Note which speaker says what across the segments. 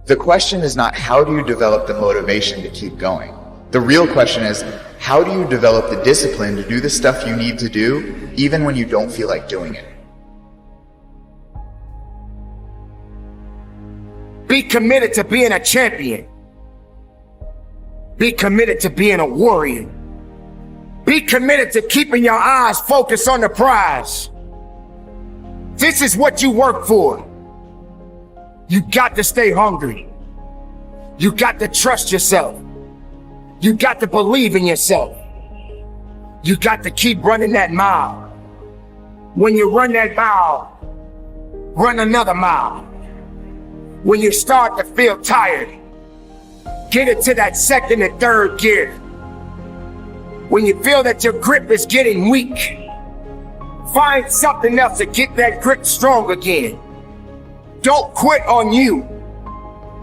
Speaker 1: The question is not how do you develop the motivation to keep going? The real question is, how do you develop the discipline to do the stuff you need to do, even when you don't feel like doing it?
Speaker 2: Be committed to being a champion. Be committed to being a warrior. Be committed to keeping your eyes focused on the prize. This is what you work for. You got to stay hungry. You got to trust yourself. You got to believe in yourself. You got to keep running that mile. When you run that mile, run another mile. When you start to feel tired, get it to that second and third gear. When you feel that your grip is getting weak, find something else to get that grip strong again. Don't quit on you.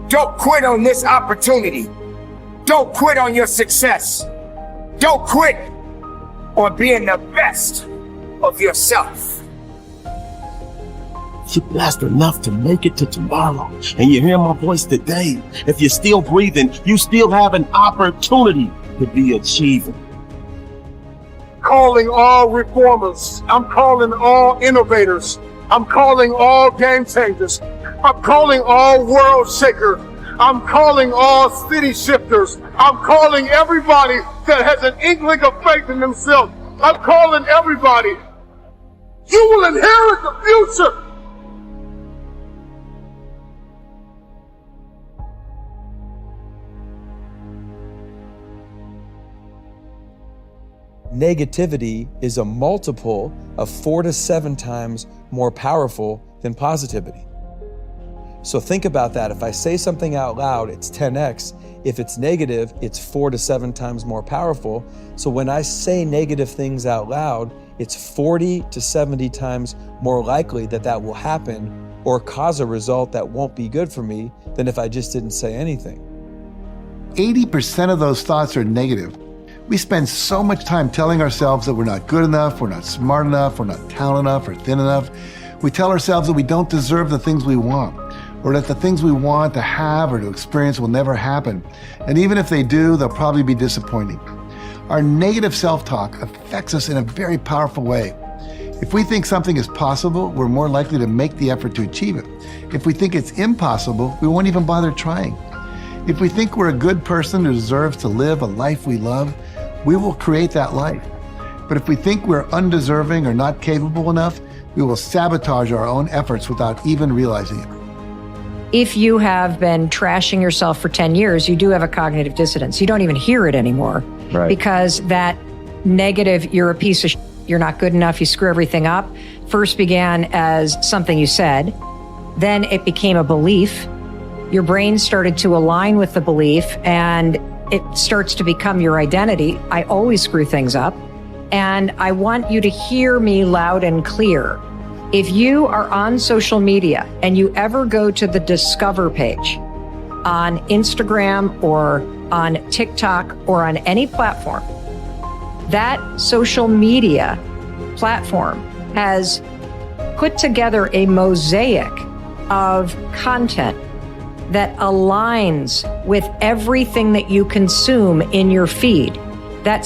Speaker 2: Don't quit on this opportunity. Don't quit on your success. Don't quit on being the best of yourself.
Speaker 3: You're blessed enough to make it to tomorrow. And you hear my voice today. If you're still breathing, you still have an opportunity to be achieving.
Speaker 4: Calling all reformers. I'm calling all innovators. I'm calling all game changers. I'm calling all world shakers. I'm calling all city shifters. I'm calling everybody that has an inkling of faith in themselves. I'm calling everybody. You will inherit the future.
Speaker 5: Negativity is a multiple of 4 to 7 times more powerful than positivity. So think about that. If I say something out loud, it's 10x. If it's negative, it's 4 to 7 times more powerful. So when I say negative things out loud, it's 40 to 70 times more likely that that will happen or cause a result that won't be good for me than if I just didn't say anything.
Speaker 6: 80% of those thoughts are negative. We spend so much time telling ourselves that we're not good enough, we're not smart enough, we're not talented enough or thin enough. We tell ourselves that we don't deserve the things we want, or that the things we want to have or to experience will never happen. And even if they do, they'll probably be disappointing. Our negative self-talk affects us in a very powerful way. If we think something is possible, we're more likely to make the effort to achieve it. If we think it's impossible, we won't even bother trying. If we think we're a good person who deserves to live a life we love, we will create that life. But if we think we're undeserving or not capable enough, we will sabotage our own efforts without even realizing it.
Speaker 7: If you have been trashing yourself for 10 years, you do have a cognitive dissonance. You don't even hear it anymore.
Speaker 5: Right.
Speaker 7: Because that negative, you're a piece of you're not good enough, you screw everything up, first began as something you said. Then it became a belief. Your brain started to align with the belief and it starts to become your identity. I always screw things up. And I want you to hear me loud and clear. If you are on social media and you ever go to the Discover page on Instagram or on TikTok or on any platform, that social media platform has put together a mosaic of content that aligns with everything that you consume in your feed. That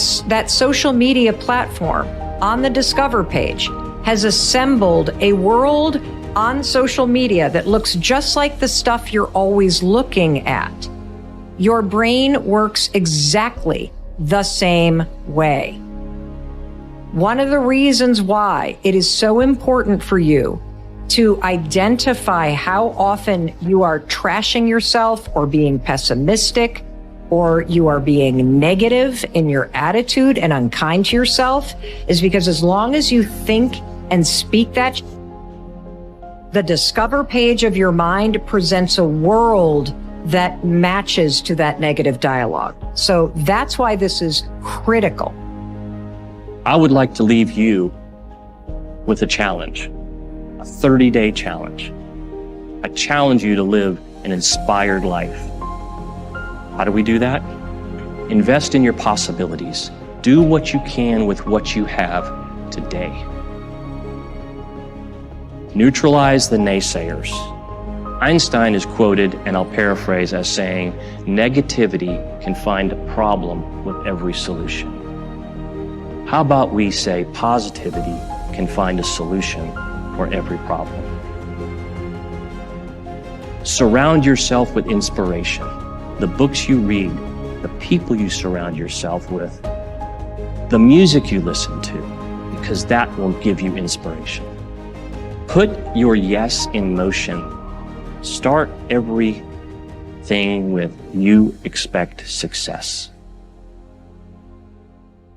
Speaker 7: social media platform on the Discover page has assembled a world on social media that looks just like the stuff you're always looking at. Your brain works exactly the same way. One of the reasons why it is so important for you to identify how often you are trashing yourself or being pessimistic or you are being negative in your attitude and unkind to yourself is because as long as you think and speak that, the Discover page of your mind presents a world that matches to that negative dialogue. So that's why this is critical.
Speaker 8: I would like to leave you with a challenge, a 30-day challenge. I challenge you to live an inspired life. How do we do that? Invest in your possibilities. Do what you can with what you have today. Neutralize the naysayers. Einstein is quoted, and I'll paraphrase, as saying, negativity can find a problem with every solution. How about we say positivity can find a solution for every problem? Surround yourself with inspiration. The books you read, the people you surround yourself with, the music you listen to, because that will give you inspiration. Put your yes in motion. Start everything with you expect success.